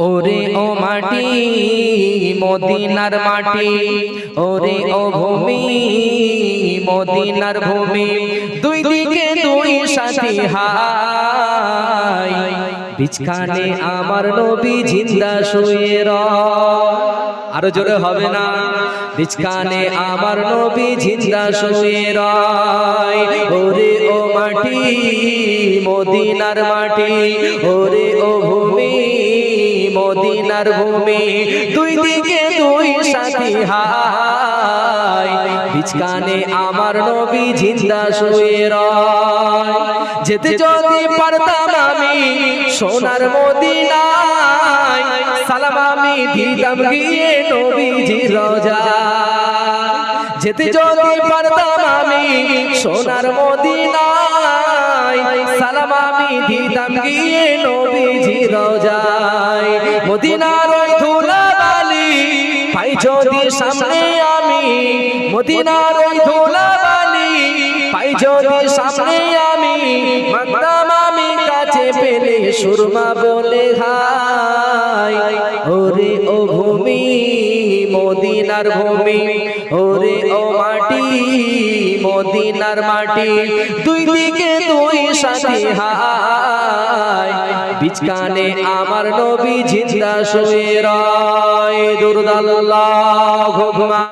ওরে ও মাটি মদিনার মাটি, ওরে ও ভূমি মদিনার ভূমি, দুই দিকে দুই সাথী হাই, বিছখানে আমার নবী জিন্দা শুয়ে রয়। আরো জোরে হবে না? বিছখানে আমার নবী জিন্দা শুয়ে রয়। ওরে ও মাটি মদিনার মাটি, ওরে ও ভূমি মদিনার ভূমি, দুই দিকে দুই সাথী হাই, বিছখানে আমার নবী জিন্দা শুয়ে রয়। যেতে যদি পারতাম আমি সোনার মদিনায়, সালাম আমি দিতাম গিয়ে নবীজির রওজায়। যেতে যদি পারতাম আমি সোনার মদিনায়, সালাম আমি দিতাম গিয়ে নবীজির রওজায়। মদিনার ওই ধুলাবালি পাই যদি সামনে আমি, মদিনার ওই ধুলাবালি পাই যদি সামনে আমি, মাগতাম আমি কাছে পেলে সুরমা বলে হাই। ওরে ও ভূমি মদিনার ভূমি, ওরে ও মাটি মদিনার মাটি, দুই দিকে দুই সাথী হাই, বিছখানে আমার নবী জিন্দা শুয়ে রয়। দুরুদ আল্লাহুম্মা